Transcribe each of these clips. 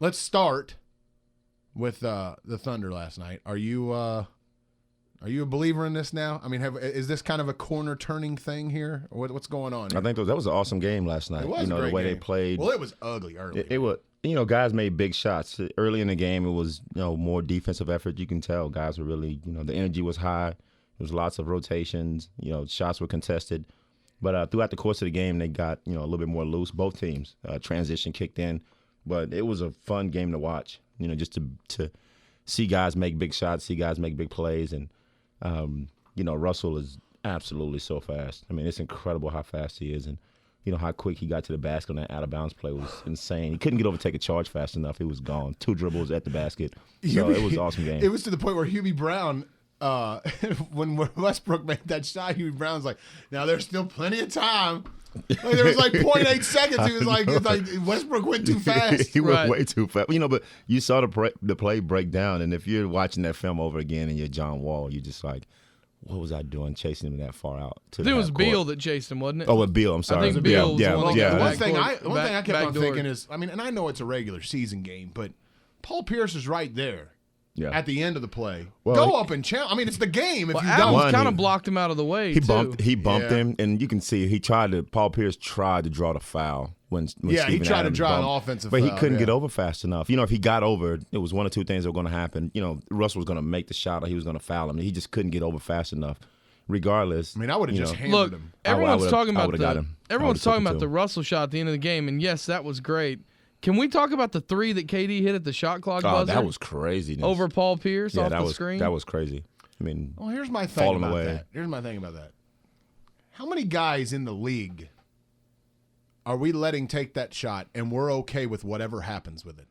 let's start with the Thunder last night. Are you a believer in this now? I mean, is this kind of a corner turning thing here? What's going on here? I think that was an awesome game last night. It was the way game. they played. Well, it was ugly early. It was. Guys made big shots early in the game. It was more defensive effort. You can tell guys were really the energy was high. There was lots of rotations. Shots were contested. But throughout the course of the game, they got a little bit more loose. Both teams transition kicked in, but it was a fun game to watch. Just to see guys make big shots, see guys make big plays, and Russell is absolutely so fast. I mean, it's incredible how fast he is, and how quick he got to the basket on that out of bounds play was insane. He couldn't get over take a charge fast enough. He was gone. 2 dribbles at the basket. So it was an awesome game. It was to the point where Hubie Brown. When Westbrook made that shot, Hubie Brown's like, now there's still plenty of time. There was like 0.8 seconds. He was like, it's like Westbrook went too fast. He went way too fast. But you saw the play break down, and if you're watching that film over again and you're John Wall, you're just like, what was I doing chasing him that far out? It was Beal that chased him, wasn't it? Oh, with Beal. I'm sorry. I think Beal was the one that got One thing I kept on thinking is, and I know it's a regular season game, but Paul Pierce is right there. Yeah. At the end of the play, go up and challenge. I mean, it's the game. If you Adams don't, kind of blocked him out of the way. He bumped him, and you can see Paul Pierce tried to draw the foul when he Steven tried Adams to draw bumped, an offensive but foul. He couldn't get over fast enough. If he got over, it was one or two things that were going to happen. Russell was going to make the shot, or he was going to foul him. He just couldn't get over fast enough. Regardless, I would have just hammered him. Everyone's talking about the Russell shot at the end of the game, and yes, that was great. Can we talk about the 3 that KD hit at the shot clock buzzer? That was crazy. Over Paul Pierce off the screen? That was crazy. I mean, here's my thing about that. Here's my thing about that. How many guys in the league are we letting take that shot, and we're okay with whatever happens with it?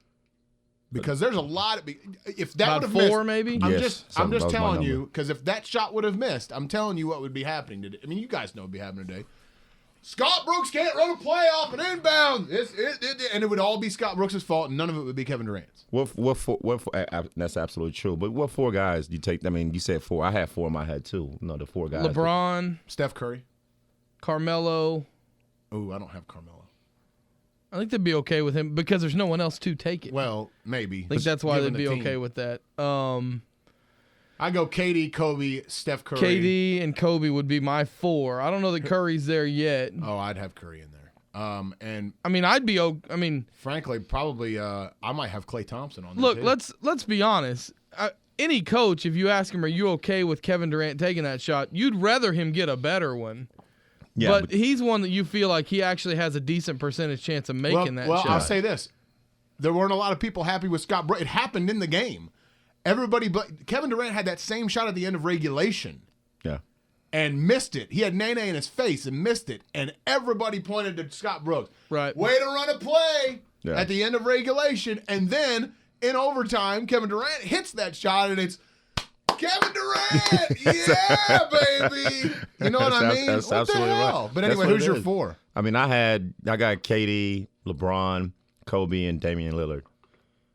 Because there's a lot of if that would have missed, 4 maybe. I'm just telling you, because if that shot would have missed, I'm telling you what would be happening today. I mean, you guys know what would be happening today. Scott Brooks can't run a play off an inbound, and it would all be Scott Brooks' fault, and none of it would be Kevin Durant's. That's absolutely true. But what 4 guys do you take? I mean, you said 4. I had 4 in my head too. The 4 guys. LeBron, Steph Curry, Carmelo. Oh, I don't have Carmelo. I think they'd be okay with him because there's no one else to take it. Well, maybe. I think that's why they'd be okay with that. I go KD, Kobe, Steph Curry. KD and Kobe would be my 4. I don't know that Curry's there yet. Oh, I'd have Curry in there. And I mean, frankly, probably I might have Klay Thompson on there. Look, too. let's be honest. Any coach, if you ask him, are you okay with Kevin Durant taking that shot? You'd rather him get a better one. Yeah, but he's one that you feel like he actually has a decent percentage chance of making that shot. Well, I'll say this. There weren't a lot of people happy with Scott Brooks. It happened in the game. Everybody but Kevin Durant had that same shot at the end of regulation. Yeah. And missed it. He had Nene in his face and missed it. And everybody pointed to Scott Brooks. Right. Way to run a play at the end of regulation. And then in overtime, Kevin Durant hits that shot, and it's Kevin Durant. Yeah, baby. You know what I mean? That's what absolutely the hell? right. But anyway, who's your 4? I mean, I got KD, LeBron, Kobe, and Damian Lillard.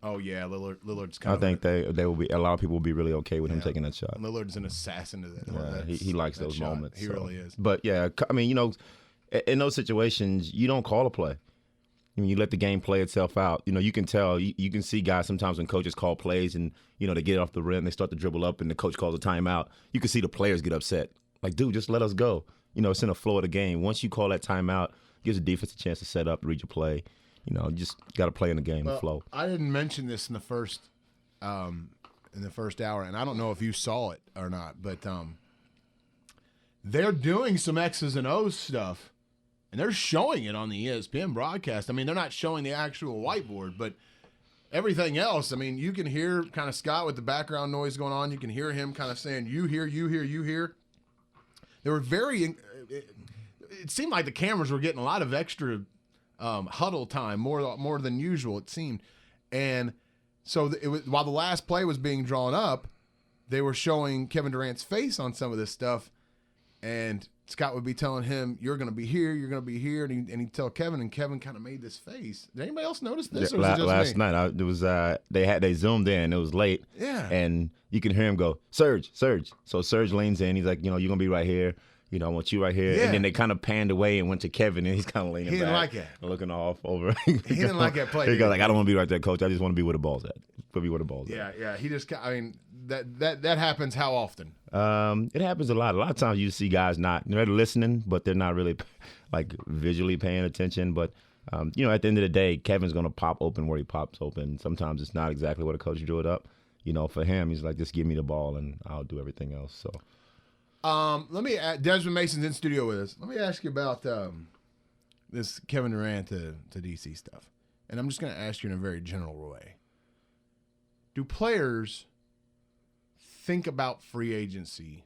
Oh yeah, Lillard's kind of. I think they will be. A lot of people will be really okay with him taking that shot. Lillard's an assassin to that. Yeah, he likes those moments. He really is. But yeah, I mean, in those situations, you don't call a play. I mean, you let the game play itself out. You can tell. You can see guys sometimes when coaches call plays and they get off the rim, they start to dribble up, and the coach calls a timeout. You can see the players get upset. Like, dude, just let us go. It's in the flow of the game. Once you call that timeout, it gives the defense a chance to set up, read your play. You just got to play in the game and flow. I didn't mention this in the first hour, and I don't know if you saw it or not, but they're doing some X's and O's stuff, and they're showing it on the ESPN broadcast. I mean, they're not showing the actual whiteboard, but everything else, I mean, you can hear kind of Scott with the background noise going on. You can hear him kind of saying, you hear, you hear, you hear. They were it seemed like the cameras were getting a lot of extra huddle time, more than usual, it seemed. And so while the last play was being drawn up, they were showing Kevin Durant's face on some of this stuff, and Scott would be telling him, you're going to be here, you're going to be here, and he'd tell Kevin, and Kevin kind of made this face. Did anybody else notice this? Yeah, or was it just last me? night, it was they zoomed in. It was late, yeah, and you can hear him go, Serge. So Serge leans in. He's like, you're going to be right here. You know, I want you right here. Yeah. And then they kind of panned away and went to Kevin, and he's kind of leaning back. He didn't like it. Looking off over. He didn't like that play. He goes like, I don't want to be right there, coach. I just want to be where the ball's at. Be where the ball's at. Yeah. He just, I mean, that happens how often? It happens a lot. A lot of times you see guys they're listening, but they're not really like visually paying attention. But, you know, at the end of the day, Kevin's going to pop open where he pops open. Sometimes it's not exactly what a coach drew it up. You know, for him, he's like, just give me the ball and I'll do everything else. So. Let me. Desmond Mason's in studio with us. Let me ask you about this Kevin Durant to DC stuff, and I'm just going to ask you in a very general way. Do players think about free agency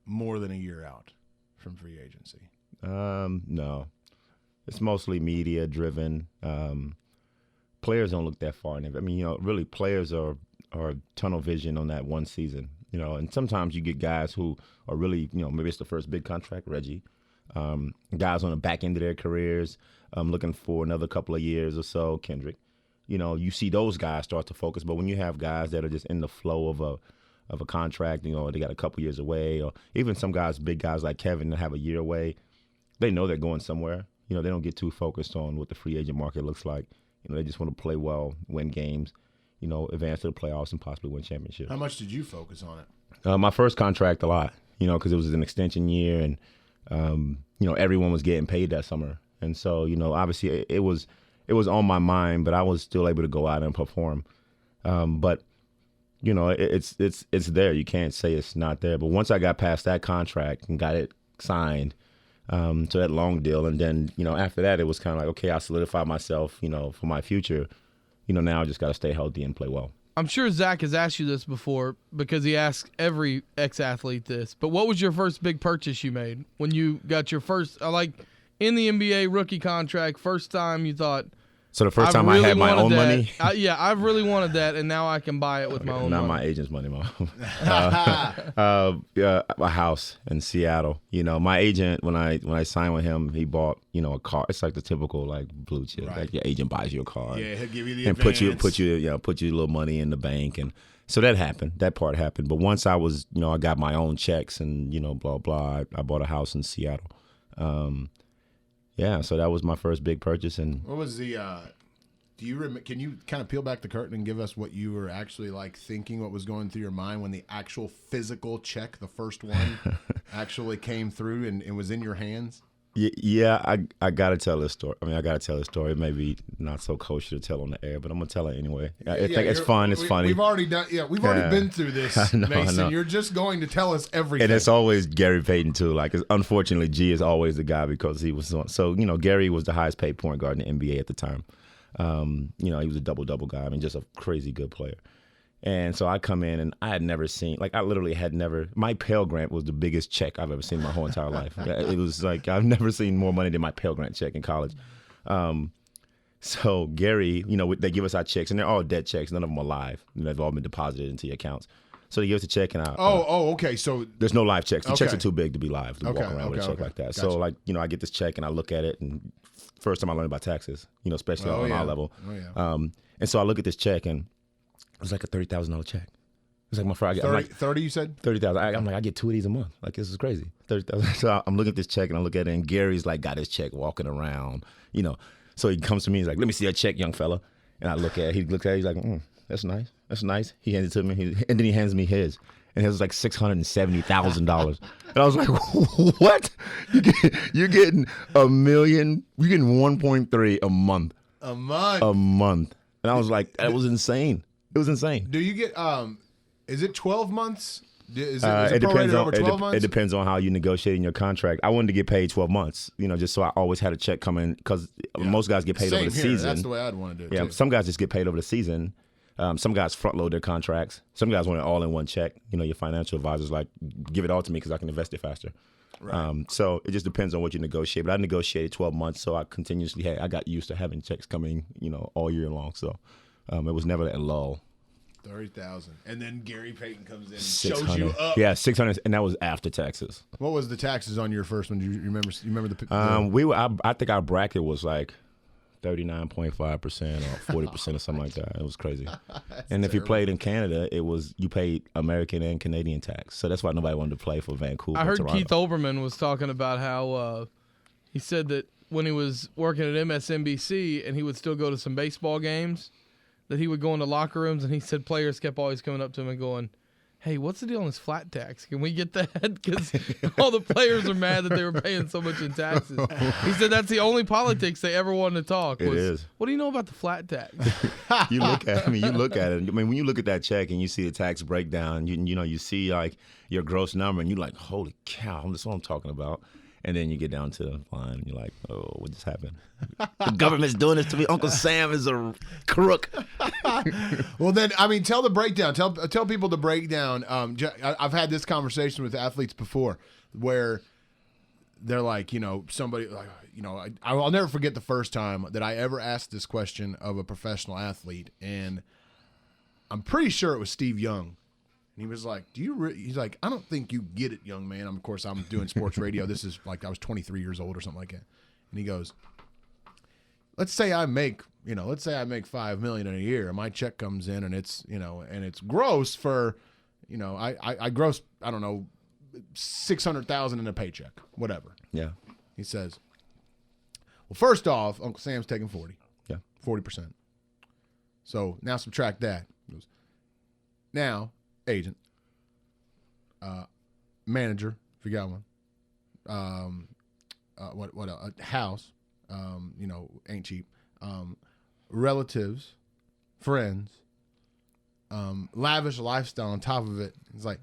more than a year out from free agency? No, it's mostly media driven. Players don't look that far in it. I mean, you know, really, players are tunnel vision on that one season. You know, and sometimes you get guys who are really, you know, maybe it's the first big contract, Reggie. Guys on the back end of their careers, looking for another couple of years or so, Kendrick. You know, you see those guys start to focus. But when you have guys that are just in the flow of a contract, you know, they got a couple years away, or even some guys, big guys like Kevin, that have a year away, they know they're going somewhere. You know, they don't get too focused on what the free agent market looks like. You know, they just want to play well, win games, you know, advance to the playoffs and possibly win championships. How much did you focus on it? My first contract, a lot, you know, because it was an extension year and, you know, everyone was getting paid that summer. And so, you know, obviously it was on my mind, but I was still able to go out and perform. But, you know, it's there. You can't say it's not there. But once I got past that contract and got it signed to that long deal, and then, you know, after that, it was kind of like, okay, I solidified myself, you know, for my future. You know, now I just got to stay healthy and play well. I'm sure Zach has asked you this before because he asks every ex-athlete this. But what was your first big purchase you made when you got your first, like in the NBA rookie contract, first time you thought, so the first time I had my own money? Yeah, I've really wanted that, and now I can buy it with my own money. Not my agent's money, Mom. A house in Seattle. You know, my agent, when I signed with him, he bought, you know, a car. It's like the typical like blue chip. Right. Like your agent buys you a car. Yeah, he'll give you the and advance. put you a little money in the bank, and so that happened. That part happened. But once I was, you know, I got my own checks and, you know, blah blah. I bought a house in Seattle. Yeah, so that was my first big purchase. And what was the? Can you kind of peel back the curtain and give us what you were actually like thinking? What was going through your mind when the actual physical check, the first one, actually came through and was in your hands? Yeah, I gotta tell this story. I mean, I gotta tell this story. It may be not so kosher to tell on the air, but I'm gonna tell it anyway. I think it's fun. It's funny. We've already done. Yeah, we've already been through this, Mason. I know. You're just going to tell us everything. And it's always Gary Payton too. Like, unfortunately, G is always the guy because he was so. You know, Gary was the highest paid point guard in the NBA at the time. You know, he was a double guy. I mean, just a crazy good player. And so I come in, and I had never seen, like, I literally had never, my Pell Grant was the biggest check I've ever seen in my whole entire life. It was like, I've never seen more money than my Pell Grant check in college. So Gary, you know, they give us our checks, and they're all dead checks. None of them are live. You know, they've all been deposited into your accounts. So they give us a check, and okay. So there's no live checks. The checks Okay. are too big to be live to walk around with a check like that. Gotcha. So, like, you know, I get this check, and I look at it, and first time I learned about taxes, you know, especially on our level. Oh, yeah. And so I look at this check, and it was like a $30,000 check. It's like my Friday. 30, you said? 30,000. I'm like, I get 2 of these a month. Like, this is crazy. 30,000. So I'm looking at this check, and I look at it, and Gary's like got his check walking around, you know. So he comes to me, he's like, let me see that check, young fella. And I look at it, he looks at it, he's like, that's nice. That's nice. He hands it to me, and then he hands me his. And it was like $670,000. And I was like, what? You're getting $1 million, you're getting 1.3 a month. A month. A month. And I was like, that was insane. It was insane. Do you get, is it 12 months? Is It depends over 12 months? It depends on how you negotiate in your contract. I wanted to get paid 12 months, you know, just so I always had a check coming, because most guys get paid over the season. That's the way I'd want to do it. Yeah, too. some guys just get paid over the season. Some guys front load their contracts. Some guys want it all in one check. You know, your financial advisor's like, give it all to me because I can invest it faster. Right. So it just depends on what you negotiate. But I negotiated 12 months, so I continuously I got used to having checks coming, you know, all year long. So it was never that lull. 30,000, and then Gary Payton comes in and 600. shows you up. Yeah, 600, and that was after taxes. What was the taxes on your first one? Do you remember? You remember the? I think our bracket was like 39.5% or 40% or something like that. It was crazy. And if terrible. you played in Canada, you paid American and Canadian tax. So that's why nobody wanted to play for Vancouver. I heard Toronto. Keith Olbermann was talking about how he said that when he was working at MSNBC and he would still go to some baseball games, that he would go into locker rooms, and he said players kept always coming up to him and going, "Hey, what's the deal on this flat tax? Can we get that?" Because all the players are mad that they were paying so much in taxes. He said that's the only politics they ever wanted to talk. It is. What do you know about the flat tax? You look at it. I mean, when you look at that check and you see the tax breakdown, you see like your gross number, and you're like, "Holy cow, that's what I'm talking about." And then you get down to the line, and you're like, "Oh, what just happened? The government's doing this to me. Uncle Sam is a crook." Well, then, I mean, tell the breakdown. Tell people the breakdown. I've had this conversation with athletes before where they're like, somebody, like, I'll never forget the first time that I ever asked this question of a professional athlete, and I'm pretty sure it was Steve Young. And he was like, he's like, "I don't think you get it, young man." Of course, I'm doing sports radio. This is like I was 23 years old or something like that. And he goes, let's say I make $5 million in a year. My check comes in and it's, and it's gross for, I gross, I don't know, $600,000 in a paycheck, whatever. Yeah. He says, well, first off, Uncle Sam's taking 40. Yeah. 40%. So now subtract that. He goes, now, agent, manager, if you got one, what else? A house, ain't cheap, relatives, friends, lavish lifestyle on top of it. It's like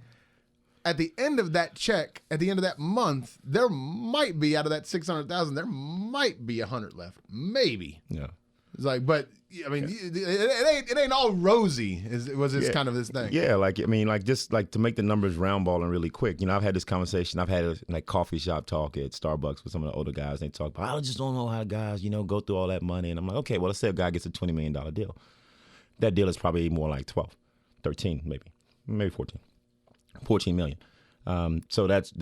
at the end of that check, at the end of that month, there might be, out of that 600,000, there might be 100 left, maybe. Yeah. It's like, but I mean, it ain't all rosy. It's kind of this thing. Yeah, just to make the numbers roundballing really quick. I've had this conversation. I've had a coffee shop talk at Starbucks with some of the older guys. They talk about, I just don't know how guys, go through all that money. And I'm like, okay, well, let's say a guy gets a $20 million deal. That deal is probably more like 12, 13, maybe 14 million. So that's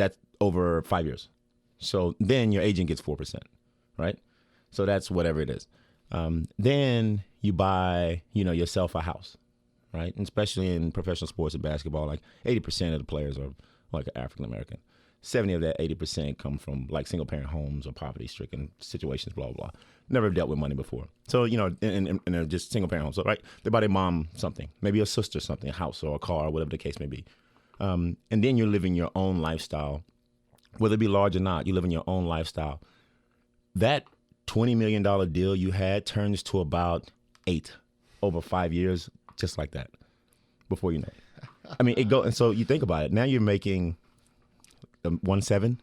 over 5 years. So then your agent gets 4%, right? So that's whatever it is. Then you buy, yourself a house, right? And especially in professional sports and basketball, like 80% of the players are like African American. 70 of that 80% come from like single parent homes or poverty-stricken situations, blah, blah, blah. Never dealt with money before. So, and they're just single parent homes. So, right, they buy their mom something, maybe a sister something, a house or a car, whatever the case may be. And then you're living your own lifestyle, whether it be large or not, you live in your own lifestyle. That $20 million deal you had turns to about 8 over 5 years, just like that, before you know it. I mean, and so you think about it. Now you're making 1.7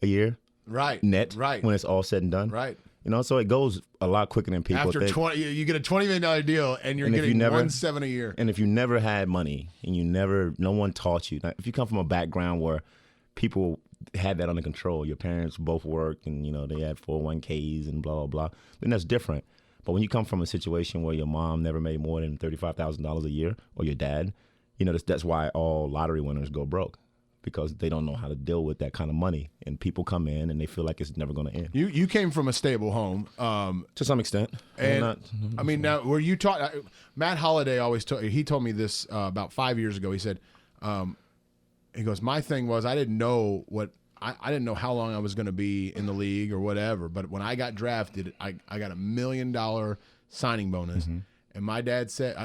a year, right? Net, right? When it's all said and done, right? So it goes a lot quicker than people After think. 20, you get a $20 million deal, and you're getting 1.7 a year. And if you never had money, and no one taught you, now, if you come from a background where people had that under control, your parents both worked, and they had 401ks and blah blah blah, then that's different. But when you come from a situation where your mom never made more than $35,000 a year, or your dad, that's why all lottery winners go broke, because they don't know how to deal with that kind of money, and people come in and they feel like it's never going to end. You came from a stable home, to some extent, and now were you taught? Matt Holliday always told me this about 5 years ago. He said, he goes, my thing was I didn't know I didn't know how long I was going to be in the league or whatever. But when I got drafted, I got $1 million signing bonus. Mm-hmm. And my dad said,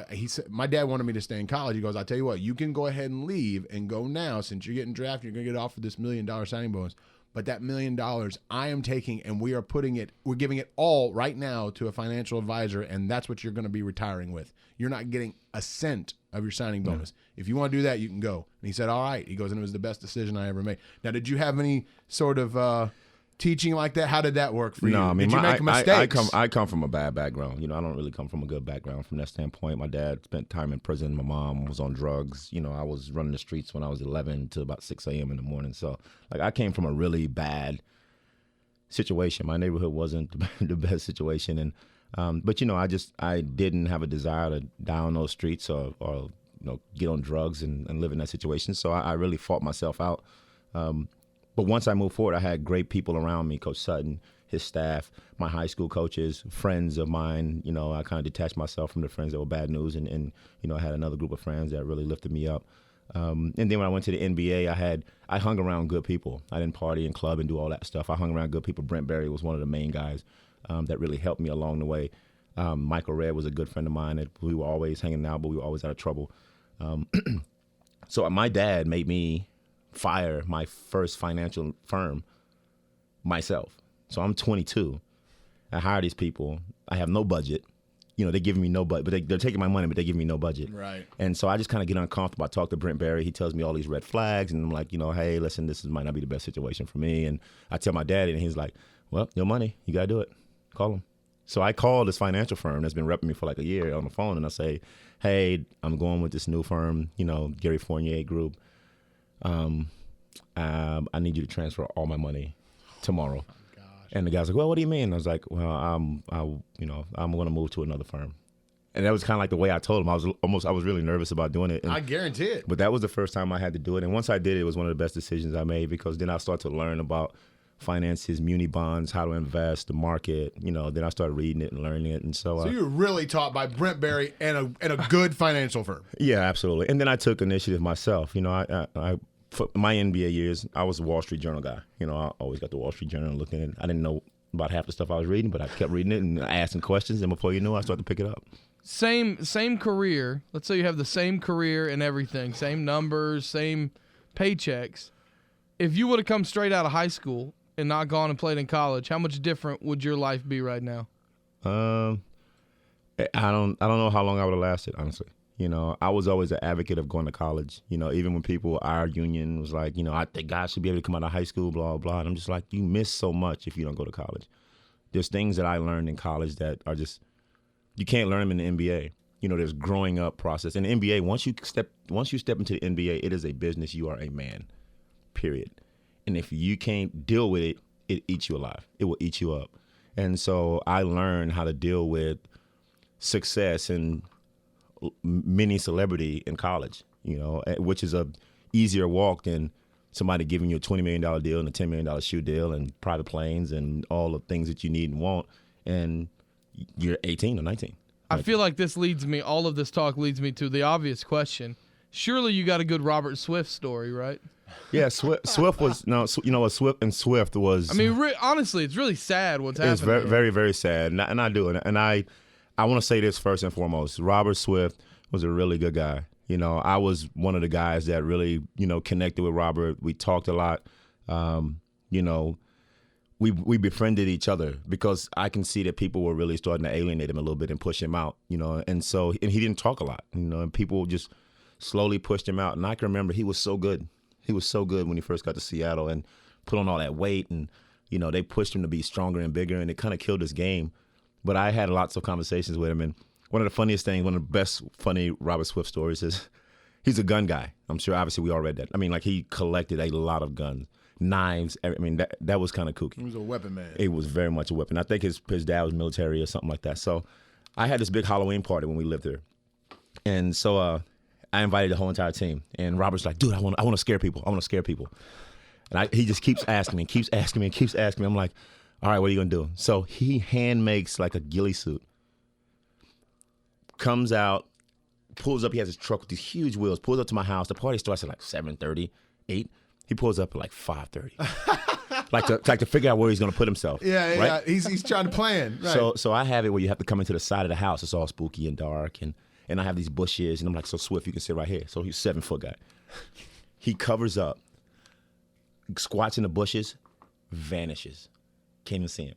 my dad wanted me to stay in college. He goes, I'll tell you what, you can go ahead and leave and go now. Since you're getting drafted, you're going to get offered this $1 million signing bonus. But that $1 million I am taking, and we're giving it all right now to a financial advisor, and that's what you're going to be retiring with. You're not getting a cent of your signing bonus. Yeah. If you want to do that, you can go. And he said, all right. He goes, and it was the best decision I ever made. Now, did you have any sort of teaching like that? How did that work for you? No, I mean, did you make mistakes? I come from a bad background. I don't really come from a good background from that standpoint. My dad spent time in prison. My mom was on drugs. I was running the streets when I was 11 to about 6 a.m. in the morning. So, I came from a really bad situation. My neighborhood wasn't the best situation, and but I didn't have a desire to die on those streets or get on drugs and live in that situation. So I really fought myself out. But once I moved forward, I had great people around me. Coach Sutton, his staff, my high school coaches, friends of mine. You know, I kind of detached myself from the friends that were bad news, and you know, I had another group of friends that really lifted me up. And then when I went to the NBA, I hung around good people. I didn't party and club and do all that stuff. I hung around good people. Brent Berry was one of the main guys that really helped me along the way. Michael Redd was a good friend of mine. We were always hanging out, but we were always out of trouble. So my dad made me fire my first financial firm myself. So I'm 22. I hire these people. I have no budget. You know, they're giving me no budget, but they're taking my money, but they give me no budget. Right. And so I just kind of get uncomfortable. I talk to Brent Berry. He tells me all these red flags, and I'm like, you know, hey, listen, might not be the best situation for me. And I tell my dad, and he's like, well, your money, you got to do it. Call him. So I call this financial firm that's been repping me for like a year on the phone, and I say, hey, I'm going with this new firm, you know, Gary Fournier Group. I need you to transfer all my money tomorrow. And the guy's like, well, what do you mean? I was like, well, I'm going to move to another firm. And that was kind of like the way I told him. I was really nervous about doing it. And, I guarantee it. But that was the first time I had to do it. And once I did it, it was one of the best decisions I made, because then I started to learn about finances, muni bonds, how to invest, the market. You know, then I started reading it and learning it. And so you were really taught by Brent Berry and a good financial firm. Yeah, absolutely. And then I took initiative myself. You know, I for my NBA years, I was a Wall Street Journal guy. You know, I always got the Wall Street Journal and looking at it. I didn't know about half the stuff I was reading, but I kept reading it and asking questions, and before you knew, I started to pick it up. Same career. Let's say you have the same career and everything, same numbers, same paychecks. If you would have come straight out of high school and not gone and played in college, how much different would your life be right now? I don't know how long I would have lasted, honestly. You know, I was always an advocate of going to college. You know, even when our union was like, you know, I think guys should be able to come out of high school, blah, blah. And I'm just like, you miss so much if you don't go to college. There's things that I learned in college that are just, you can't learn them in the NBA. You know, there's growing up process. In the NBA, once you step into the NBA, it is a business. You are a man, period. And if you can't deal with it, it eats you alive. It will eat you up. And so I learned how to deal with success and mini celebrity in college, you know, which is a easier walk than somebody giving you a $20 million deal and a $10 million shoe deal and private planes and all the things that you need and want. And you're 18 or 19. I feel like all of this talk leads me to the obvious question. Surely you got a good Robert Swift story, right? Yeah, Swift was, Swift was. I mean, honestly, it's really sad what's happening. It's very, very, very sad. And I do. And I want to say this first and foremost. Robert Swift was a really good guy. You know, I was one of the guys that really, you know, connected with Robert. We talked a lot. You know, we befriended each other because I can see that people were really starting to alienate him a little bit and push him out, you know. And he didn't talk a lot, you know, and people just slowly pushed him out. And I can remember he was so good. He was so good when he first got to Seattle and put on all that weight. And, you know, they pushed him to be stronger and bigger, and it kind of killed his game. But I had lots of conversations with him, and one of the funniest things, one of the best funny Robert Swift stories is he's a gun guy. I'm sure, obviously, we all read that. I mean, like, he collected a lot of guns, knives. I mean, that was kind of kooky. He was a weapon man. It was very much a weapon. I think his dad was military or something like that. So I had this big Halloween party when we lived there. And so I invited the whole entire team. And Robert's like, dude, I want to scare people. I want to scare people. And he just keeps asking me. I'm like, all right, what are you going to do? So he hand makes like a ghillie suit. Comes out, pulls up. He has his truck with these huge wheels. Pulls up to my house. The party starts at like 7:30, 8. He pulls up at like 5:30. like to figure out where he's going to put himself. Yeah. Right? He's trying to plan. Right. So I have it where you have to come into the side of the house. It's all spooky and dark. And I have these bushes. And I'm like, so Swift, you can sit right here. So he's a 7-foot guy. He covers up, squats in the bushes, vanishes. Can't even see him.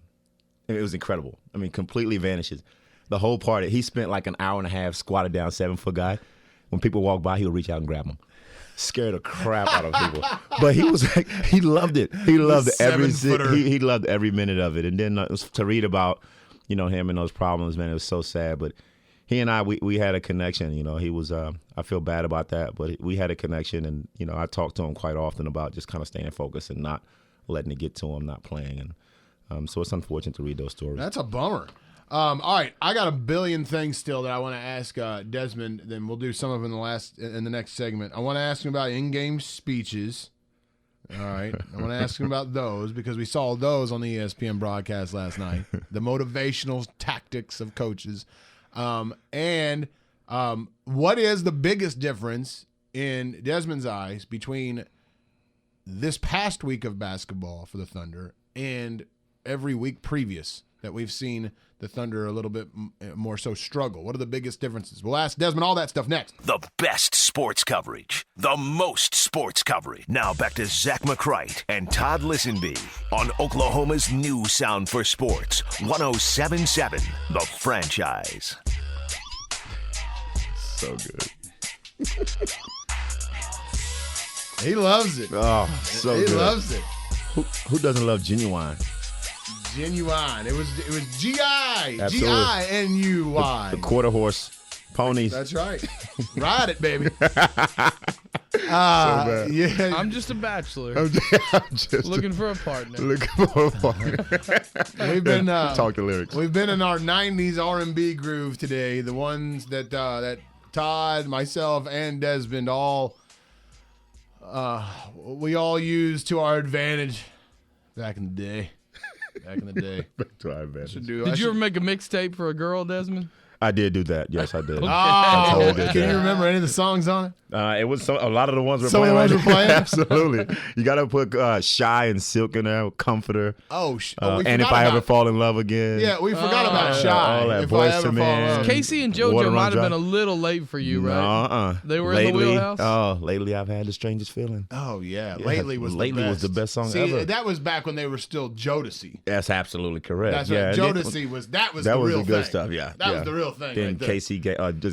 It was incredible. I mean, completely vanishes. The whole party, he spent like an hour and a half squatted down, 7-foot guy. When people walk by, he would reach out and grab them. Scared the crap out of people. But he was like, he loved it. He loved he loved every minute of it. And then to read about, you know, him and those problems, man, it was so sad. But he and I, we had a connection. You know, he was, I feel bad about that, but we had a connection. And, you know, I talked to him quite often about just kind of staying focused and not letting it get to him, not playing. And so it's unfortunate to read those stories. That's a bummer. All right, I got a billion things still that I want to ask Desmond. Then we'll do some of them in the next segment. I want to ask him about in-game speeches. All right. I want to ask him about those because we saw those on the ESPN broadcast last night. The motivational tactics of coaches. And what is the biggest difference in Desmond's eyes between this past week of basketball for the Thunder and every week previous that we've seen the Thunder a little bit more so struggle? What are the biggest differences? We'll ask Desmond all that stuff next. The best sports coverage. The most sports coverage. Now back to Zach McCrite and Todd Lisenbee on Oklahoma's new sound for sports. 107.7 The Franchise. So good. He loves it. Oh, so he good. loves it. Who doesn't love Genuine? Genuine. It was G-I. Absolutely. G-I-N-U-Y. The quarter horse ponies. That's right. Ride it, baby. bad. Yeah. I'm just a bachelor. I'm just looking for a partner. looking for a partner. We've been Talk the lyrics. We've been in our 90s R&B groove today. The ones that that Todd, myself, and Desmond all we all used to our advantage back in the day. Back to our advantage. Did you ever make a mixtape for a girl, Desmond? I did do that. Yes, I did. Oh, totally did can that. you remember any of the songs on it? It was a lot of the ones we're Some of playing. the ones we're playing? Absolutely. You got to put Shy and Silk in there, Comforter. We And If forgot I Ever about- Fall in Love Again. Yeah, we forgot about Shy. all that If Boyz I ever II fall in Men. love. Casey and Water JoJo Run might have Dry. been a little late for you, right? No, They were in the wheelhouse? Oh, lately I've had the strangest feeling. Oh yeah, Yeah, lately was Lately the was best. the best song See, ever. that was back when they were still Jodeci. That's absolutely correct. That's yeah, right. and Jodeci was the that was real the good thing. stuff. Yeah, that yeah. was the real thing. Then right there.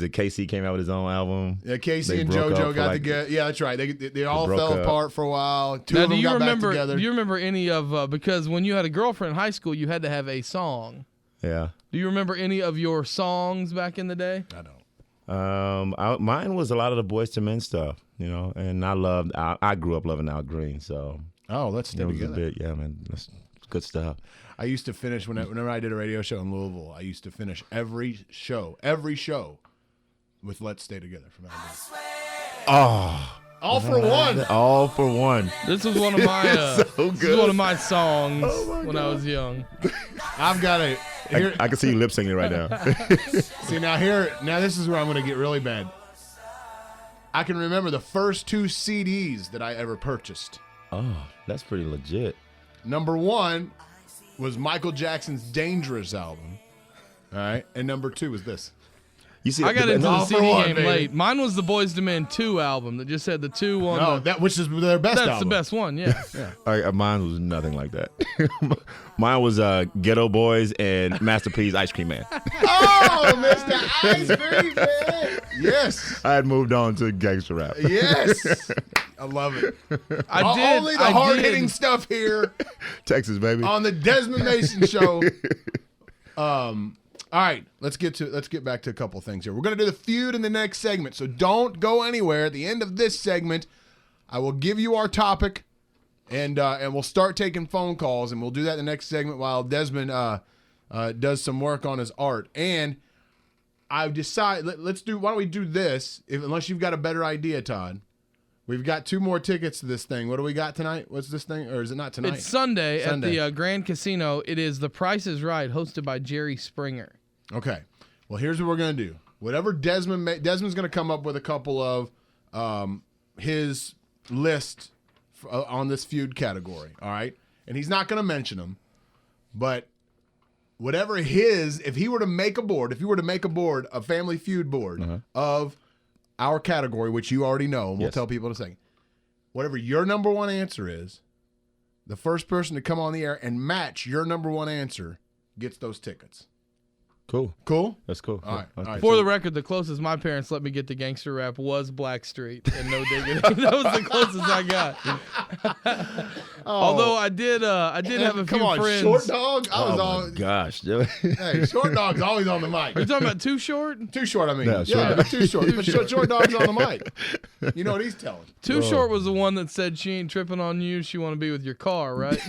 Casey came out with his own album. Yeah, Casey They and broke up JoJo for got like- together. Yeah, that's right. They all broke fell up. apart for a while. Two Now, of them got back together. Do you remember any of because when you had a girlfriend in high school, you had to have a song. Yeah. Do you remember any of your songs back in the day? I don't. Mine was a lot of the Boyz II Men stuff, and I grew up loving Al Green, so Oh, let's stay it was together. a bit, yeah, man, that's good stuff. I used to finish whenever I did a radio show in Louisville. I used to finish every show with "Let's Stay Together" from Al Green. Oh, All for one. all for one. This was one of my So this good. was one of my songs when I was young. I've got a here. I can see you lip singing right now. See now this is where I'm going to get really bad. I can remember the first 2 CDs that I ever purchased. Oh, that's pretty legit. Number 1 was Michael Jackson's Dangerous album. All right, and number 2 was this. You see, I got into the all for CD one, game baby. late. Mine was the Boyz II Men 2 album that just had the 2 on. No, that which is their best that's album. the best one. Yeah. Mine was nothing like that. Mine was Ghetto Boys and Master P's Ice Cream Man. Oh, Mr. Ice Cream Man. Yes. I had moved on to gangster rap. Yes. I love it. I did. Only the I hard-hitting did. stuff here Texas, baby. on the Desmond Mason Show. All right, let's get back to a couple things here. We're going to do the feud in the next segment, so don't go anywhere. At the end of this segment, I will give you our topic, and we'll start taking phone calls, and we'll do that in the next segment while Desmond does some work on his art. And I've decided, why don't we do this, unless you've got a better idea, Todd. We've got 2 more tickets to this thing. What do we got tonight? What's this thing? Or is it not tonight? It's Sunday at Sunday. the Grand Casino. It is The Price is Right, hosted by Jerry Springer. Okay. Well, here's what we're going to do. Whatever Desmond's going to come up with a couple of his list on this feud category, all right? And he's not going to mention them, but whatever if he were to make a board, a Family Feud board of our category, which you already know, and we'll Yes. tell people in a second, whatever your number 1 answer is, the first person to come on the air and match your number 1 answer gets those tickets. Cool. Cool? That's cool. All right, Okay. all right. For the record, the closest my parents let me get to gangster rap was Blackstreet and No Diggity. That was the closest I got. Although I did have a Come few on, friends. Short Dog. I was Oh all. my gosh. dude. Hey, Short Dog's always on the mic. You're talking about Too Short? Too short, I mean. No, Short Dog. Too short. But short Dog's on the mic. You know what he's telling. Too Short was the one that said she ain't tripping on you. She want to be with your car, right?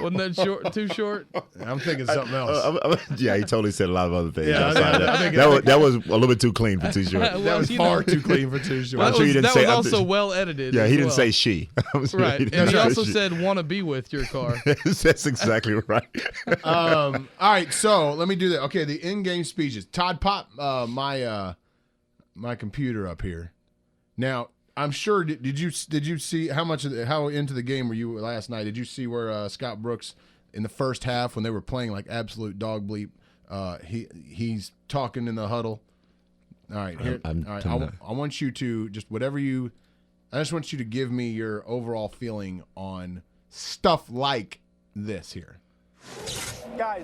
Wasn't that short? Too short? I'm thinking something else. Yeah, he totally said a lot of other things. Yeah, that was a little bit too clean for too short. That was far too clean for too short. Well, I'm sure you didn't that say. was also well edited. Yeah, as he didn't well. say she. Right, and he also said "want to be with your car." That's exactly right. All right, so let me do that. Okay, the in-game speeches. Todd, pop my computer up here. Now, I'm sure. Did you see how into the game were you last night? Did you see where Scott Brooks in the first half when they were playing like absolute dog bleep? He's talking in the huddle. All right, here. All right, I want you to just I just want you to give me your overall feeling on stuff like this here. Guys,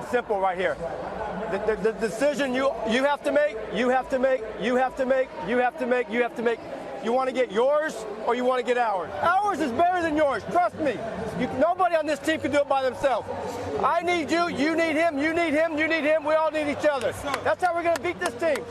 simple right here. The decision you have to make. You want to get yours or you want to get ours? Ours is better than yours. Trust me. Nobody on this team can do it by themselves. I need you. You need him. You need him. You need him. We all need each other. That's how we're going to beat this team.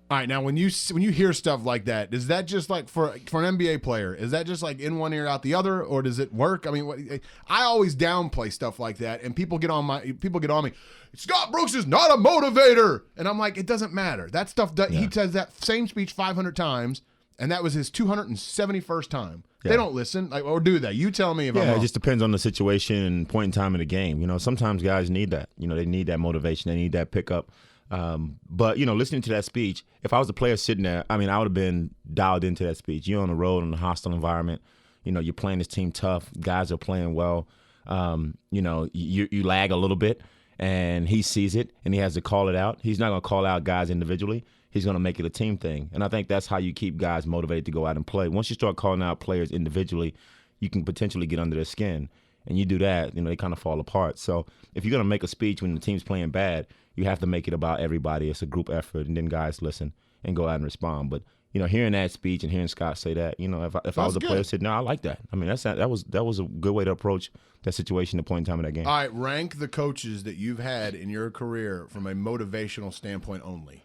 All right, now when you hear stuff like that, is that just like for an NBA player? Is that just like in one ear out the other, or does it work? I mean, I always downplay stuff like that, and people get on me. Scott Brooks is not a motivator, and I'm like, it doesn't matter. That stuff he says that same speech 500 times, and that was his 271st time. Yeah. They don't listen, or do they? You tell me if I'm wrong. It just depends on the situation and point in time in the game. You know, sometimes guys need that. You know, they need that motivation. They need that pickup. But, you know, listening to that speech, if I was the player sitting there, I mean, I would have been dialed into that speech. You're on the road in a hostile environment. You know, you're playing this team tough. Guys are playing well. You know, you lag a little bit, and he sees it, and he has to call it out. He's not going to call out guys individually. He's going to make it a team thing. And I think that's how you keep guys motivated to go out and play. Once you start calling out players individually, you can potentially get under their skin. And you do that, you know, they kind of fall apart. So if you're going to make a speech when the team's playing bad, you have to make it about everybody. It's a group effort, and then guys listen and go out and respond. But, you know, hearing that speech and hearing Scott say that, you know, if I was a player sitting there, I like that. I mean, that was a good way to approach that situation at the point in time of that game. All right, rank the coaches that you've had in your career from a motivational standpoint only.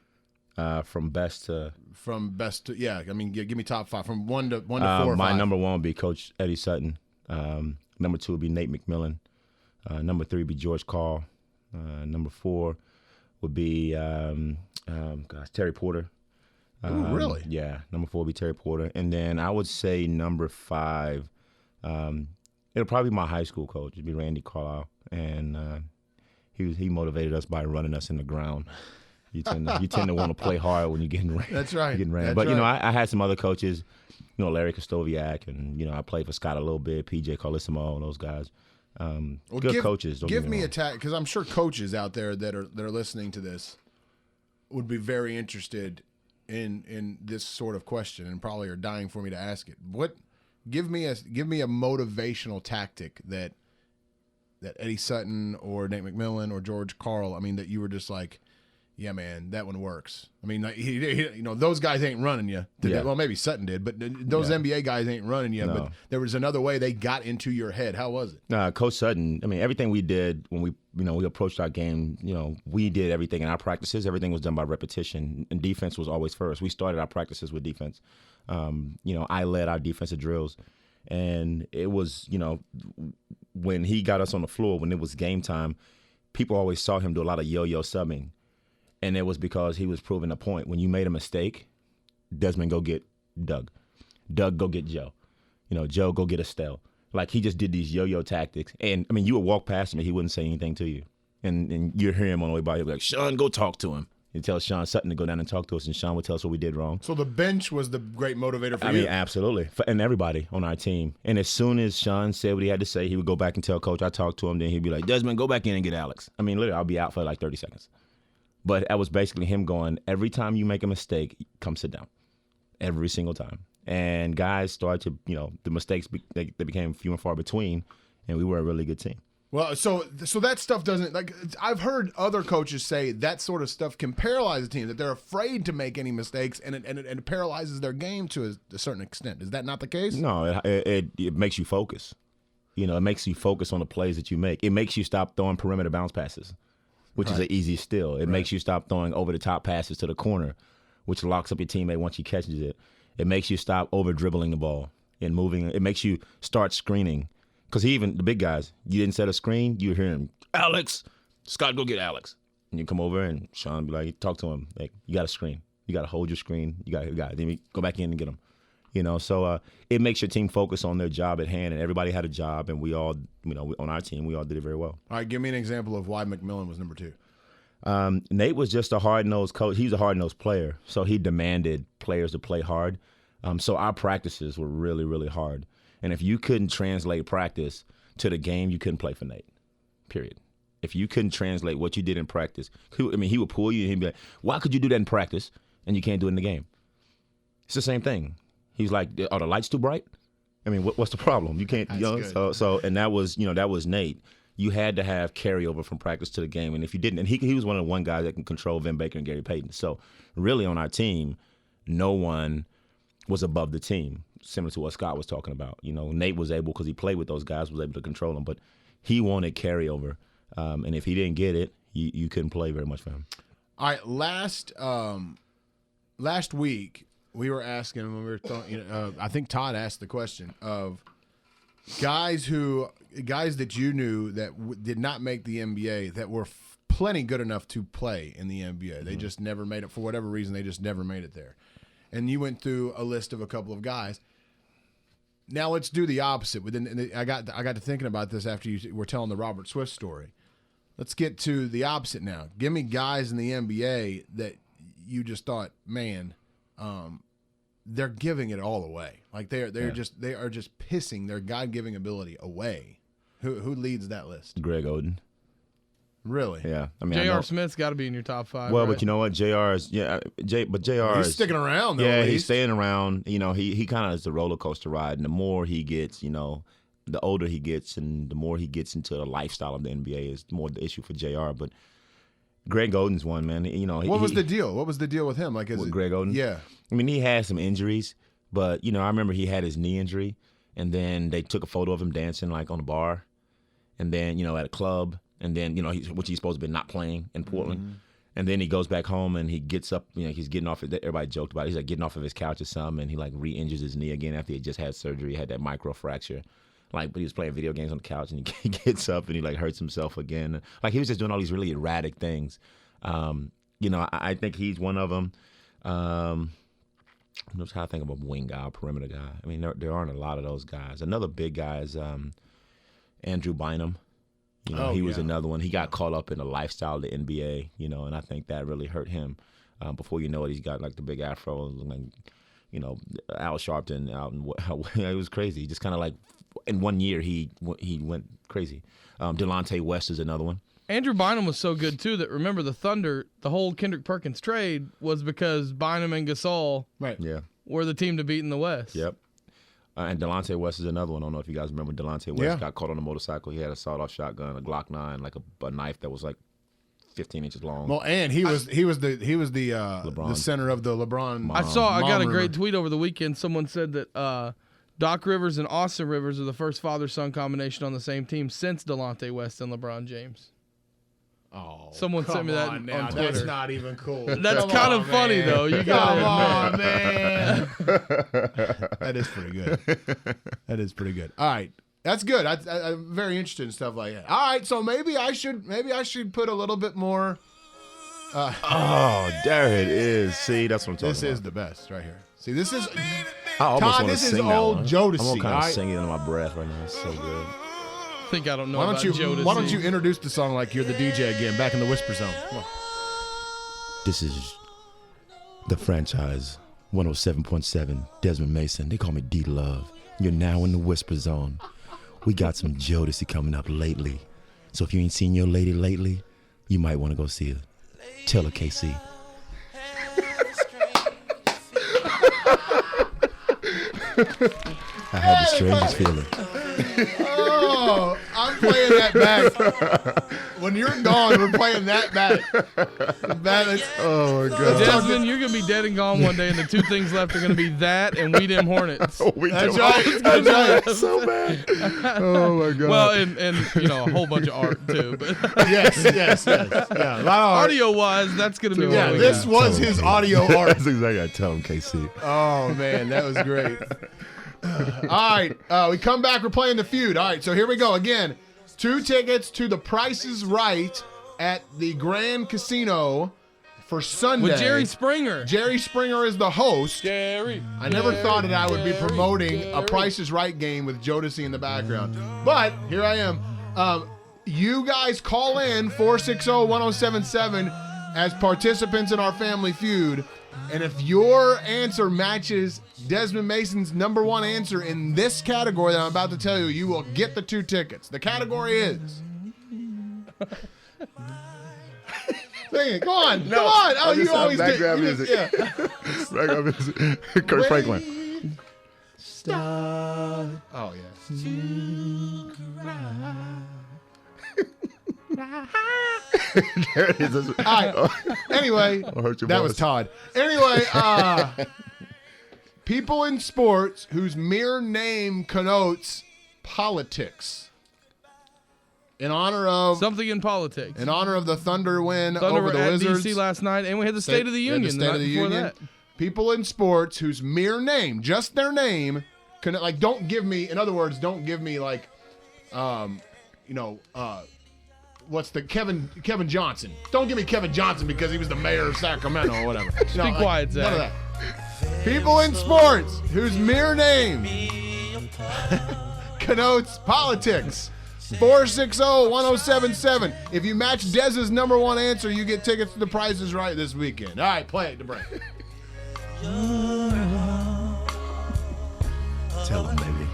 From best to yeah. I mean, give me top five from one to 4 or 5. My number one would be Coach Eddie Sutton. Number 2 would be Nate McMillan. Number 3 would be George Karl. Number 4 would be Terry Porter. Ooh, really? Yeah, number 4 would be Terry Porter. And then I would say number 5, it'll probably be my high school coach. It'd be Randy Carlisle. And he motivated us by running us in the ground. You tend to want to play hard when you're getting ran. That's right. But, you know, I had some other coaches, you know, Larry Kostoviak, and, you know, I played for Scott a little bit, PJ Carlissimo, and those guys. Good coaches. Give me a tag, because I'm sure coaches out there that are listening to this would be very interested in this sort of question, and probably are dying for me to ask it. Give me a motivational tactic that Eddie Sutton or Nate McMillan or George Karl, I mean, that you were just like, yeah, man, that one works. I mean, like, you know, those guys ain't running you. Yeah. Well, maybe Sutton did, but those NBA guys ain't running you. No. But there was another way they got into your head. How was it? Coach Sutton, I mean, everything we did when we approached our game, you know, we did everything in our practices. Everything was done by repetition, and defense was always first. We started our practices with defense. You know, I led our defensive drills, and it was, you know, when he got us on the floor, when it was game time, people always saw him do a lot of yo-yo subbing. And it was because he was proving a point. When you made a mistake, Desmond, go get Doug. Doug, go get Joe. You know, Joe, go get Estelle. Like, he just did these yo-yo tactics. And, I mean, you would walk past him and he wouldn't say anything to you. And you'd hear him on the way by. He'd be like, Sean, go talk to him. He'd tell Sean Sutton to go down and talk to us, and Sean would tell us what we did wrong. So the bench was the great motivator for you? I mean, absolutely. And everybody on our team. And as soon as Sean said what he had to say, he would go back and tell Coach. I talked to him. Then he'd be like, Desmond, go back in and get Alex. I mean, literally, I'll be out for like 30 seconds. But that was basically him going, every time you make a mistake, come sit down. Every single time. And guys started to, you know, the mistakes, they became few and far between, and we were a really good team. Well, so that stuff doesn't, like, I've heard other coaches say that sort of stuff can paralyze a team, that they're afraid to make any mistakes, and it paralyzes their game to a certain extent. Is that not the case? No, it makes you focus. You know, it makes you focus on the plays that you make. It makes you stop throwing perimeter bounce passes, which is an easy steal. It makes you stop throwing over-the-top passes to the corner, which locks up your teammate once he catches it. It makes you stop over-dribbling the ball and moving. It makes you start screening, Because even the big guys, you didn't set a screen, you hear him, Alex, Scott, go get Alex. And you come over and Sean be like, talk to him. Like, you got a screen. You got to hold your screen. You got it. Then we go back in and get him. So it makes your team focus on their job at hand, and everybody had a job, and we all, on our team, we all did it very well. All right, give me an example of why McMillan was number 2. Nate was just a hard-nosed coach. He was a hard-nosed player, so he demanded players to play hard. So our practices were really, really hard. And if you couldn't translate practice to the game, you couldn't play for Nate, period. If you couldn't translate what you did in practice, he would pull you and he'd be like, why could you do that in practice and you can't do it in the game? It's the same thing. He's like, are the lights too bright? I mean, what's the problem? You can't, and that was Nate. You had to have carryover from practice to the game. And if you didn't, and he was one of the one guys that can control Vin Baker and Gary Payton. So really on our team, no one was above the team, similar to what Scott was talking about. Nate was able, because he played with those guys, was able to control them. But he wanted carryover. And if he didn't get it, you couldn't play very much for him. All right, last week we were asking when we were I think Todd asked the question of guys that you knew that did not make the NBA that were plenty good enough to play in the NBA. They just never made it for whatever reason. They just never made it there. And you went through a list of a couple of guys. Now let's do the opposite. I got to thinking about this after you were telling the Robert Swift story. Let's get to the opposite now. Give me guys in the NBA that you just thought, man, they're giving it all away. Like they are just pissing their God-given ability away. Who leads that list? Greg Oden. Really? Yeah. I mean, J.R. Smith's got to be in your top 5. Well, right? but you know what? JR is he's sticking around though. Yeah, he's staying around. He kind of is the roller coaster ride, and the more he gets, the older he gets and the more he gets into the lifestyle of the NBA is more the issue for JR. But Greg Oden's one, man. What was the deal? What was the deal with him? Like, with Greg Oden? Yeah. I mean, he had some injuries, but, I remember he had his knee injury, and then they took a photo of him dancing, like, on a bar, and then, at a club, and then, which he's supposed to be not playing in Portland. Mm-hmm. And then he goes back home and he gets up, he's getting off, everybody joked about it, he's like getting off of his couch or something, and he like re-injures his knee again after he had just had surgery. He had that micro fracture. But he was playing video games on the couch, and he gets up and he like hurts himself again. Like, he was just doing all these really erratic things. I think he's one of them. I'm just trying to think of a wing guy, a perimeter guy. I mean, there aren't a lot of those guys. Another big guy is Andrew Bynum. He was another one. He got caught up in the lifestyle of the NBA, and I think that really hurt him. Before you know it, he's got like the big afro, like, Al Sharpton out, and it was crazy. He just kind of like, in 1 year, he went crazy. Delonte West is another one. Andrew Bynum was so good, too, that remember the Thunder, the whole Kendrick Perkins trade was because Bynum and Gasol were the team to beat in the West. Yep. And Delonte West is another one. I don't know if you guys remember Delonte West got caught on a motorcycle. He had a sawed-off shotgun, a Glock 9, like a knife that was like 15 inches long. Well, and he was the center of the LeBron. I got a great tweet over the weekend. Someone said that Doc Rivers and Austin Rivers are the first father-son combination on the same team since Delonte West and LeBron James. Oh, someone sent me that on Twitter. That's not even cool. That's kind of funny, though. You got man. That is pretty good. That is pretty good. All right, that's good. I'm very interested in stuff like that. All right, so maybe I should put a little bit more. There it is. See, that's what I'm talking about. This is the best right here. See, this is. I almost Todd, this is old Jodeci. I'm kind of singing under my breath right now. It's so good. I think I don't know about Jodeci. Why don't you introduce the song like you're the DJ again, back in the Whisper Zone? Come on. This is the franchise 107.7 Desmond Mason. They call me D-Love. You're now in the Whisper Zone. We got some Jodeci coming up lately. So if you ain't seen your lady lately, you might want to go see her. Tell her, KC. I had the strangest feeling. Oh, I'm playing that back. When you're gone, we're playing that back. Oh, my God. Desmond, you're going to be dead and gone one day, and the two things left are going to be that and We Dem Hornets. That's right. That's right. So bad. Oh, my God. Well, and a whole bunch of art, too. But yes. Yeah, a lot of art. Audio-wise, that's going to be what this was his audio art. That's exactly what I tell him, KC. Oh, man, that was great. All right, we come back. We're playing the feud. All right, so here we go again. 2 tickets to The Price is Right at the Grand Casino for Sunday. With Jerry Springer. Jerry Springer is the host. I never thought that I would be promoting a Price is Right game with Jodeci in the background. But here I am. You guys call in 460-1077 as participants in our Family Feud. And if your answer matches Desmond Mason's number 1 answer in this category that I'm about to tell you, you will get the 2 tickets. The category is... Sing it. Come on. Come on. Oh, you always do. Background music. Yeah. Background music. Kurt Franklin. Start. Oh, yeah. There it is. All right. Anyway, that was Todd. Anyway, people in sports whose mere name connotes politics. In honor of something in politics. In honor of the Thunder win Thunder over the at Wizards. DC last night, and we had the State of the Union. The State of the Union. That. People in sports whose mere name, just their name, like don't give me. In other words, don't give me like, what's the Kevin Johnson? Don't give me Kevin Johnson because he was the mayor of Sacramento or whatever. Be quiet, Zach. None of that. People in sports whose mere name connotes politics. 460-1077. If you match Dez's number 1 answer, you get tickets to The Price is Right this weekend. All right, play it to break. Tell him, baby.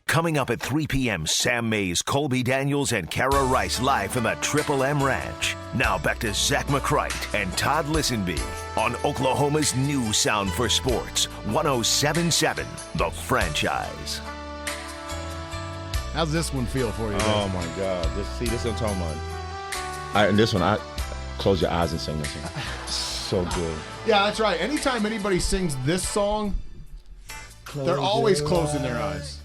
Coming up at 3 p.m., Sam Mays, Colby Daniels, and Kara Rice live from the Triple M Ranch. Now back to Zach McCrite and Todd Lisenbee on Oklahoma's new sound for sports, 107.7 The Franchise. How's this one feel for you? Oh, my God. This is what I'm talking about. And this one, close your eyes and sing this one. So good. Yeah, that's right. Anytime anybody sings this song, they're always closing their eyes.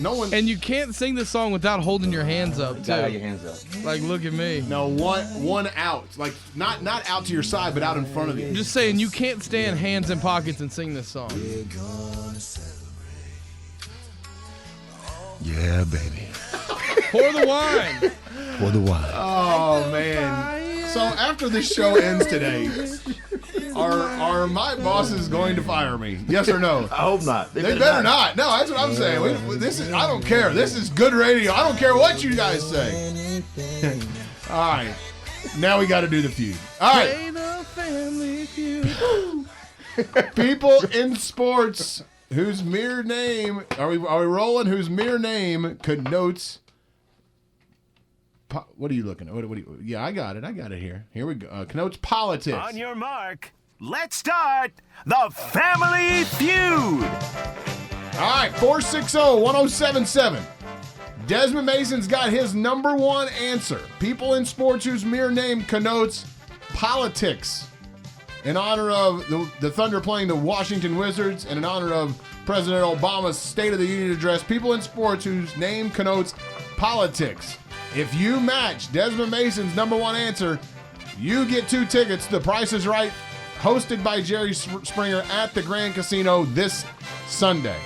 No one. And you can't sing this song without holding your hands up, too. Gotta have your hands up. Like, look at me. No, one out. Like, not out to your side, but out in front of you. I'm just saying, you can't stand hands in pockets and sing this song. Yeah, baby. Pour the wine. For the wine. Oh, man. So after this show ends today, are my bosses going to fire me? Yes or no? I hope not. They better not. No, that's what I'm saying. I don't care. This is good radio. I don't care what you guys say. All right. Now we got to do the feud. All right. Play the Family Feud. People in sports whose mere name are we rolling? Whose mere name connotes. What are you looking at? What do you, yeah, I got it here. Here we go. Connotes politics. On your mark, let's start the Family Feud. All right, 460-1077. Desmond Mason's got his number 1 answer. People in sports whose mere name connotes politics. In honor of the Thunder playing the Washington Wizards and in honor of President Obama's State of the Union address, people in sports whose name connotes politics. If you match Desmond Mason's number 1 answer, you get 2 tickets to The Price is Right, hosted by Jerry Springer at the Grand Casino this Sunday.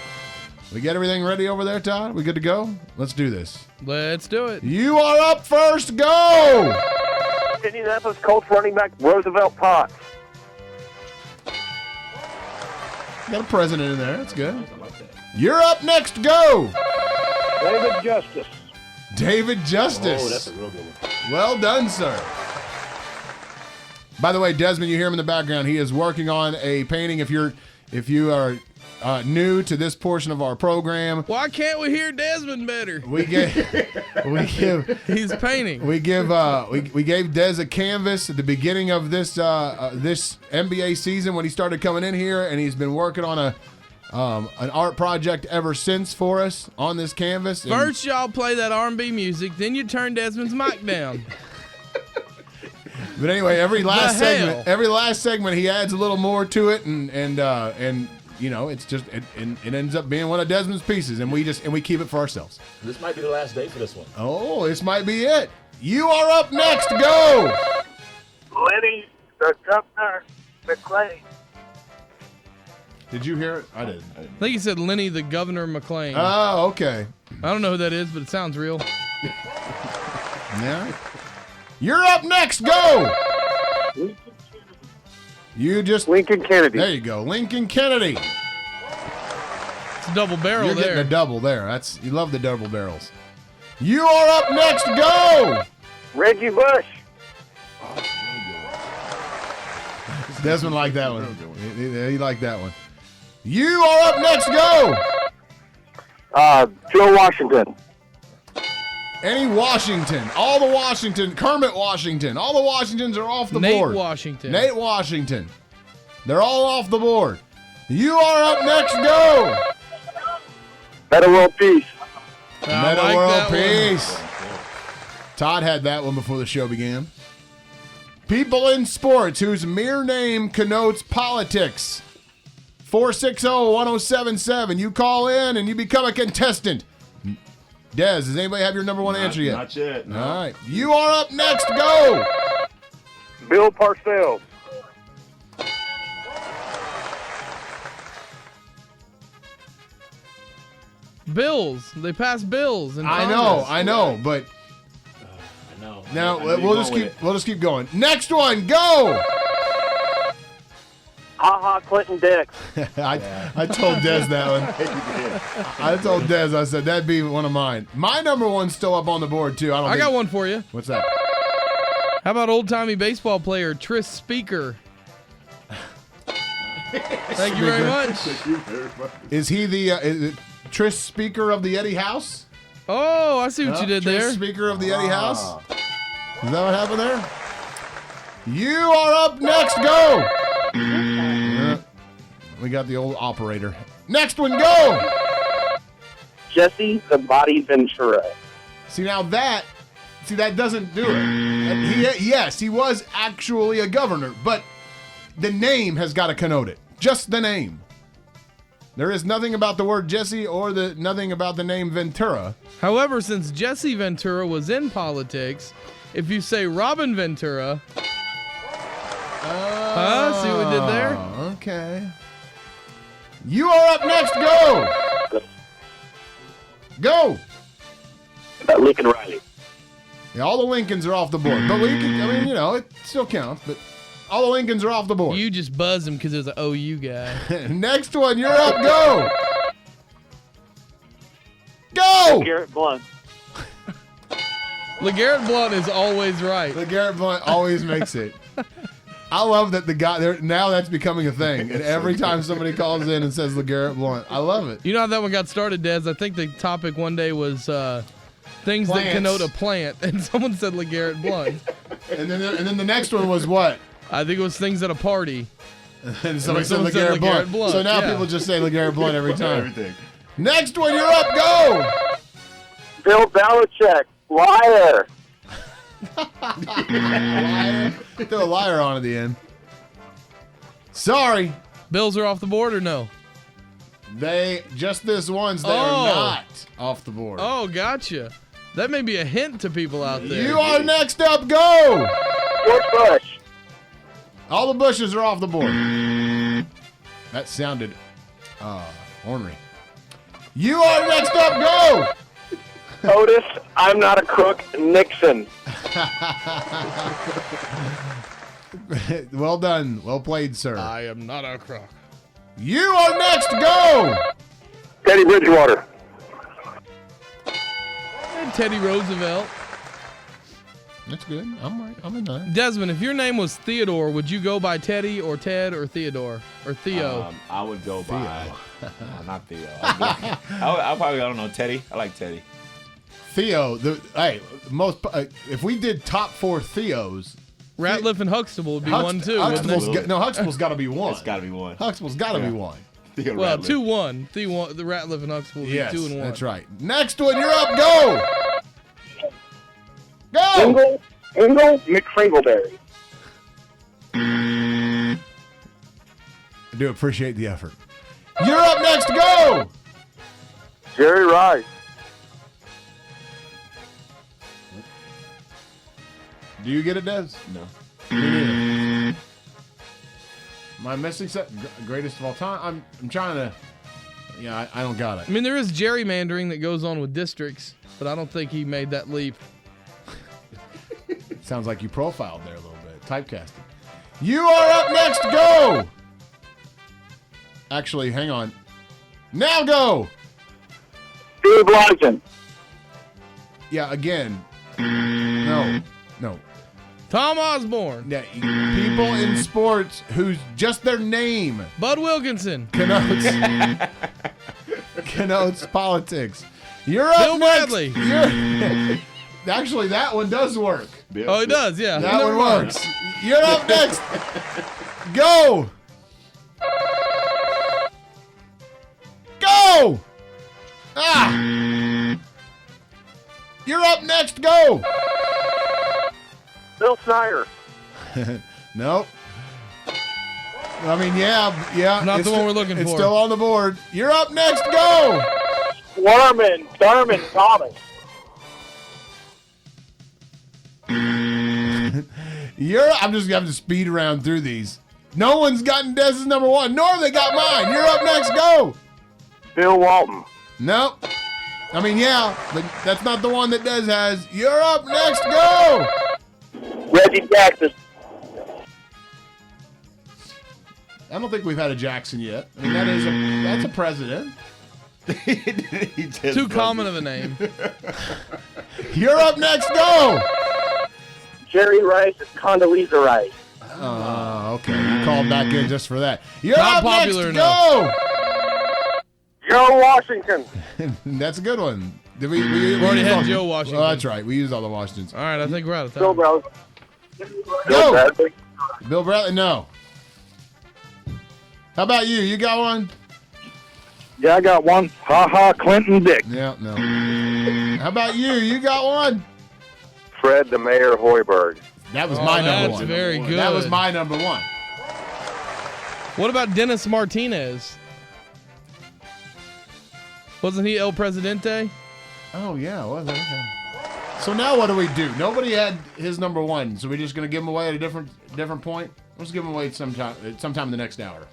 We get everything ready over there, Todd? We good to go? Let's do this. Let's do it. You are up first. Go! Indianapolis Colts running back Roosevelt Potts. Got a president in there. That's good. You're up next. Go! David Justice. David Justice. Oh, that's a real good one. Well done, sir. By the way, Desmond, you hear him in the background. He is working on a painting. If you are new to this portion of our program, why can't we hear Desmond better? He's painting. We gave Des a canvas at the beginning of this NBA season when he started coming in here, and he's been working on an art project ever since for us on this canvas. First, y'all play that R&B music, then you turn Desmond's mic down. But anyway, every last segment, he adds a little more to it, and you know, it's just it ends up being one of Desmond's pieces, and we keep it for ourselves. This might be the last day for this one. Oh, this might be it. You are up next. Go. Lenny the Governor McClain. Did you hear it? I didn't. I think he said Lenny the Governor McLean. Oh, okay. I don't know who that is, but it sounds real. Yeah. You're up next. Go. You just Lincoln Kennedy. There you go, Lincoln Kennedy. It's a double barrel You're there. getting a double there. You love the double barrels. You are up next. Go. Reggie Bush. Desmond liked that one. He liked that one. You are up next. Go. Joe Washington. Any Washington. All the Washington. Kermit Washington. All the Washingtons are off the board. Nate Washington. Nate Washington. They're all off the board. You are up next. Go. Meta World Peace. Meta like World that one. Peace. Todd had that one before the show began. People in sports whose mere name connotes politics. 460-1077. You call in and you become a contestant. Des, does anybody have your number one answer yet? Not yet. No. All right. You are up next. Go. Bill Parcells. Bills. They passed bills. In I know, but I know. now I know you're we'll just going with we'll just keep going. Next one. Go. Ha Clinton Dix. I told Des that one. I told Des, I said, that'd be one of mine. My number one's still up on the board, too. I got one for you. What's that? How about old-timey baseball player Tris Speaker? Thank you very much. Is he the Tris Speaker of the Eddie House? Oh, I see what you did Tris there. Speaker of the Eddie House? Is that what happened there? You are up next. Go. We got the old operator. Next one. Go. Jesse the Body Ventura. See, now that doesn't do it. Yes, he was actually a governor, but the name has got to connote it. Just the name. There is nothing about the word Jesse or nothing about the name Ventura. However, since Jesse Ventura was in politics, if you say Robin Ventura, see what we did there? Okay. You are up next. Go. Go. Lincoln Riley. Yeah, all the Lincolns are off the board, but it still counts. But all the Lincolns are off the board. You just buzzed him because there's an OU guy. Next one, you're up. Go. Go. Garrett Blunt. LeGarrette Blunt is always right. LeGarrette Blunt always makes it. I love that the guy there now that's becoming a thing, and every time somebody calls in and says LeGarrette Blunt, I love it. You know how that one got started, Des? I think the topic one day was things Plants. that connote a plant, and someone said LeGarrette Blunt. And then the next one was what? I think it was things at a party. And somebody said Someone said LeGarrette LeGarrette Blunt. So Blunt, now yeah. people just say LeGarrette Blunt every time. Everything. Next one, you're up. Go. Bill Belichick. Liar. Liar. Throw a liar on at the end. Sorry. Bills are off the board or no? They just this once they are not off the board. Oh, gotcha. That may be a hint to people out there. You are next up. Go. George Bush. All the Bushes are off the board. That sounded ornery. You are next up. Go. Otis, I'm not a crook. Nixon. Well done. Well played, sir. I am not a crook. You are next. Go. Teddy Bridgewater. And Teddy Roosevelt. That's good. I'm right. I'm in there. Desmond, if your name was Theodore, would you go by Teddy or Ted or Theodore or Theo? I would go by not Theo. I probably I don't know Teddy. I like Teddy. Theo. If we did top 4 Theos, Ratliff and Huxtable would be one too. wouldn't they? Huxtable's got to be one. It's got to be one. Huxtable's got to be one. Theo Well, Ratliff. 2-1. The Ratliff and Huxtable would be 2-1. That's right. Next one, you're up. Go. Go. Ingle McFringleberry. I do appreciate the effort. You're up next. Go. Jerry Rice. Do you get it, Des? No. Me neither. Am I missing greatest of all time? I'm trying to. Yeah, I don't got it. I mean, there is gerrymandering that goes on with districts, but I don't think he made that leap. Sounds like you profiled there a little bit. Typecasting. You are up next. Go. Actually, hang on. Now go. Steve Larson. Yeah, again. No. Tom Osborne. Yeah, people in sports whose just their name Bud Wilkinson. connotes politics. You're up Bill next. Bradley. Actually, that one does work. Oh, he does, yeah. That one works. You're up next. Go. Go. You're up next. Go. Bill Snyder. Nope. I mean, yeah. Not the one we're looking for. It's still on the board. You're up next. Go. Thurman Thomas. I'm just going to speed around through these. No one's gotten Dez's number one, nor have they got mine. You're up next. Go. Bill Walton. Nope. I mean, yeah, but that's not the one that Dez has. You're up next. Go. Reggie Jackson. I don't think we've had a Jackson yet. I mean, that's a president. Too common of a name. You're up next. Go. Jerry Rice is Condoleezza Rice. Okay. You called back in just for that. You're Not up popular next. Go. Joe Washington. That's a good one. Did we already used had all- Joe Washington. Oh, that's right. We used all the Washingtons. All right, I think we're out of Bill time. Go. Bradley. Bill Bradley. No. How about you? You got one? Yeah, I got one. Clinton Dick. Yeah. No. How about you? You got one? Fred the Mayor Hoiberg. That was my number That's one. very good. That was my number one. What about Dennis Martinez? Wasn't he El Presidente? Oh yeah, was it? Okay. So now what do we do? Nobody had his number one, so we're just gonna give him away at a different point. Let's give him away sometime in the next hour.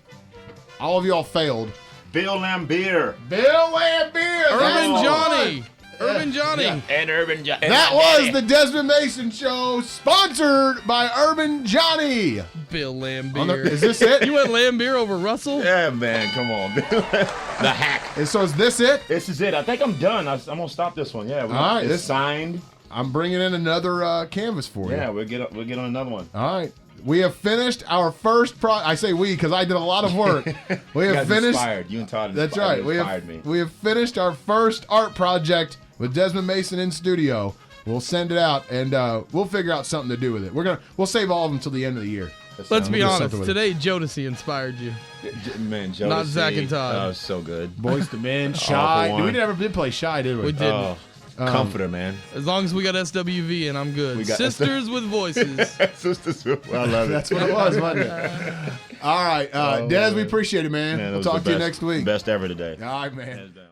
All of y'all failed. Bill Lambier. Bill Lambier. Urban Johnny. Urban Johnny. Yeah. And Urban John. That was the Desmond Mason Show, sponsored by Urban Johnny. Bill Lambier. Is this it? You went Lambier over Russell? Yeah, man, come on. The hack. And so is this it? This is it. I think I'm done. I'm going to stop this one. Yeah. All right, It's this- signed. I'm bringing in another canvas for you. Yeah, we'll get on another one. All right. We have finished our first I say we because I did a lot of work. We You have guys finished. inspired. You and Todd That's right. inspired me. We have finished our first art project with Desmond Mason in studio. We'll send it out and we'll figure out something to do with it. We'll save all of them till the end of the year. Let's be do honest. something with it. Today, Jodeci inspired you. Man, Jodeci. Not Zach and Todd. Oh, so good. Boys to Men, for Shy. one. We never did play Shy, did we? We didn't. Oh, comforter, man. As long as we got SWV and I'm good. We got Sisters with voices. I love it. That's what it was, wasn't it? All right. Des, we appreciate it, man. Man, that We'll was talk the to you best- next week. Best ever today. All right, man. Hands down.